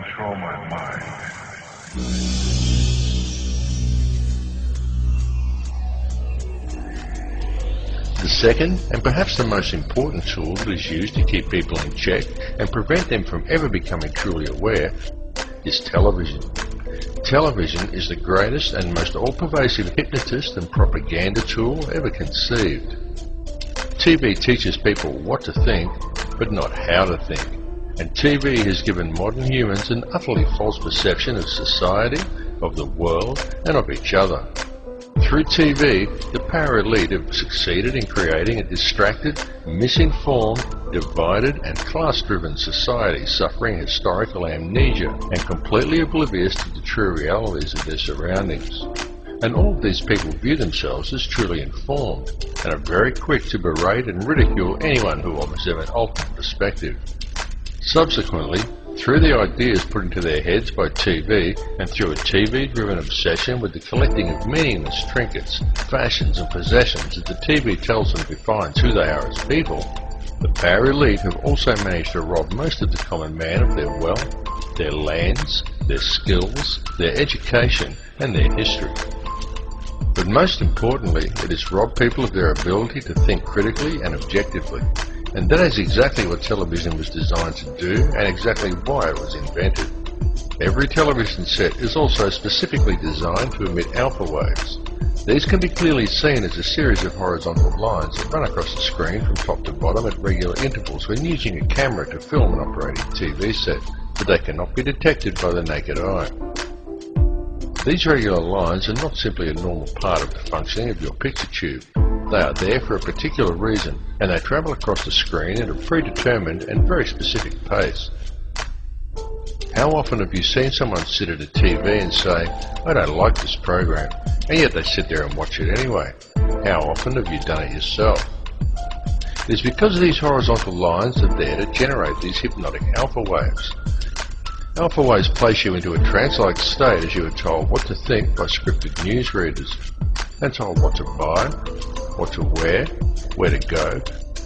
Control my mind. The second, and perhaps the most important tool that is used to keep people in check and prevent them from ever becoming truly aware, is television. Television is the greatest and most all-pervasive hypnotist and propaganda tool ever conceived. TV teaches people what to think, but not how to think. And TV has given modern humans an utterly false perception of society, of the world, and of each other. Through TV, the power elite have succeeded in creating a distracted, misinformed, divided and class-driven society suffering historical amnesia and completely oblivious to the true realities of their surroundings. And all of these people view themselves as truly informed and are very quick to berate and ridicule anyone who offers them an alternate perspective. Subsequently, through the ideas put into their heads by TV and through a TV-driven obsession with the collecting of meaningless trinkets, fashions and possessions that the TV tells them defines who they are as people, the power elite have also managed to rob most of the common man of their wealth, their lands, their skills, their education and their history. But most importantly, it has robbed people of their ability to think critically and objectively. And that is exactly what television was designed to do and exactly why it was invented. Every television set is also specifically designed to emit alpha waves. These can be clearly seen as a series of horizontal lines that run across the screen from top to bottom at regular intervals when using a camera to film an operating TV set, but they cannot be detected by the naked eye. These regular lines are not simply a normal part of the functioning of your picture tube. They are there for a particular reason, and they travel across the screen at a predetermined and very specific pace. How often have you seen someone sit at a TV and say, "I don't like this program," and yet they sit there and watch it anyway? How often have you done it yourself? It is because these horizontal lines are there to generate these hypnotic alpha waves. Alpha waves place you into a trance-like state as you are told what to think by scripted newsreaders, and told what to buy, what to wear, where to go,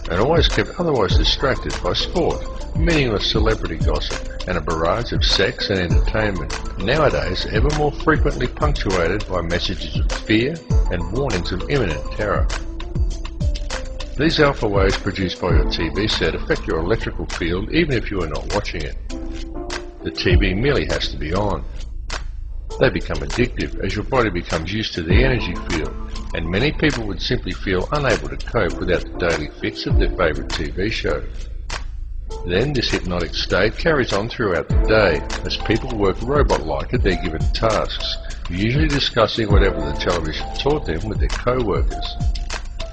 and always kept otherwise distracted by sport, meaningless celebrity gossip, and a barrage of sex and entertainment, nowadays ever more frequently punctuated by messages of fear and warnings of imminent terror. These alpha waves produced by your TV set affect your electrical field even if you are not watching it. The TV merely has to be on. They become addictive as your body becomes used to the energy field, and many people would simply feel unable to cope without the daily fix of their favourite TV show. Then this hypnotic state carries on throughout the day as people work robot-like at their given tasks, usually discussing whatever the television taught them with their co-workers.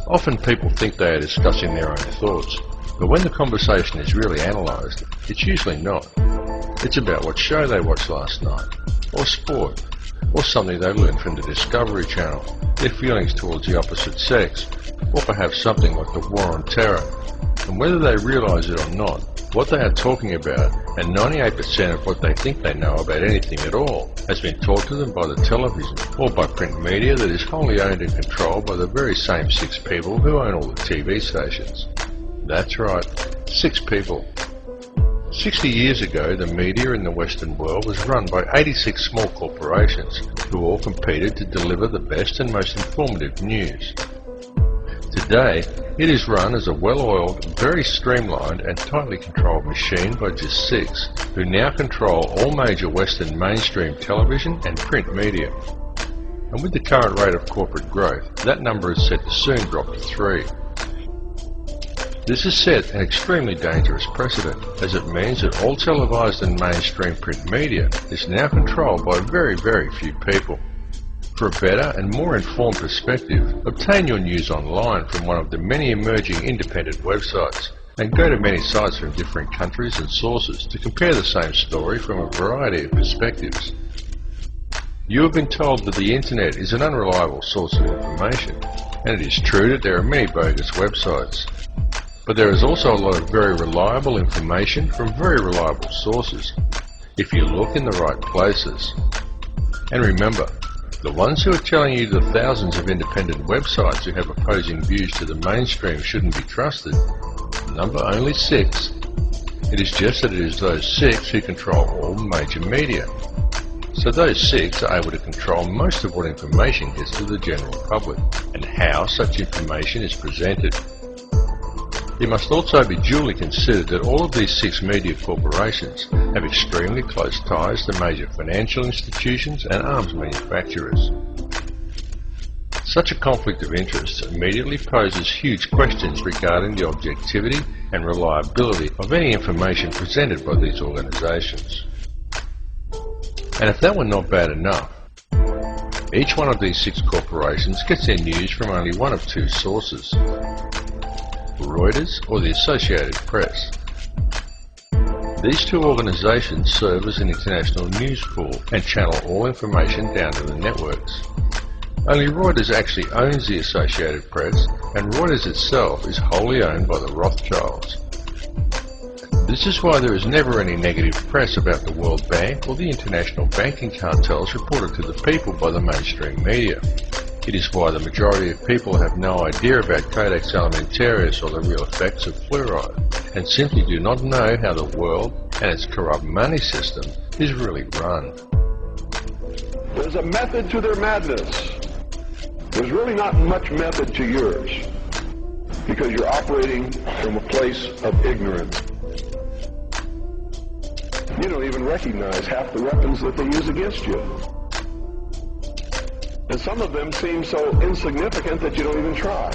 Often people think they are discussing their own thoughts, but when the conversation is really analysed, it's usually not. It's about what show they watched last night, or sport, or something they learned from the Discovery Channel, their feelings towards the opposite sex, or perhaps something like the War on Terror. And whether they realise it or not, what they are talking about, and 98% of what they think they know about anything at all, has been taught to them by the television, or by print media that is wholly owned and controlled by the very same 6 people who own all the TV stations. That's right, 6 people. 60 years ago, the media in the Western world was run by 86 small corporations who all competed to deliver the best and most informative news. Today, it is run as a well-oiled, very streamlined and tightly controlled machine by just 6, who now control all major Western mainstream television and print media. And with the current rate of corporate growth, that number is set to soon drop to 3. This has set an extremely dangerous precedent, as it means that all televised and mainstream print media is now controlled by very, very few people. For a better and more informed perspective, obtain your news online from one of the many emerging independent websites, and go to many sites from different countries and sources to compare the same story from a variety of perspectives. You have been told that the internet is an unreliable source of information, and it is true that there are many bogus websites. But there is also a lot of very reliable information from very reliable sources, if you look in the right places. And remember, the ones who are telling you the thousands of independent websites who have opposing views to the mainstream shouldn't be trusted, number only 6. It is just that it is those 6 who control all major media. So those 6 are able to control most of what information gets to the general public and how such information is presented. It must also be duly considered that all of these 6 media corporations have extremely close ties to major financial institutions and arms manufacturers. Such a conflict of interests immediately poses huge questions regarding the objectivity and reliability of any information presented by these organisations. And if that were not bad enough, each one of these 6 corporations gets their news from only one of 2 sources: Reuters or the Associated Press. These 2 organisations serve as an international news pool and channel all information down to the networks. Only Reuters actually owns the Associated Press, and Reuters itself is wholly owned by the Rothschilds. This is why there is never any negative press about the World Bank or the international banking cartels reported to the people by the mainstream media. It is why the majority of people have no idea about Codex Alimentarius or the real effects of fluoride, and simply do not know how the world and its corrupt money system is really run. There's a method to their madness. There's really not much method to yours, because you're operating from a place of ignorance. You don't even recognize half the weapons that they use against you. And some of them seem so insignificant that you don't even try.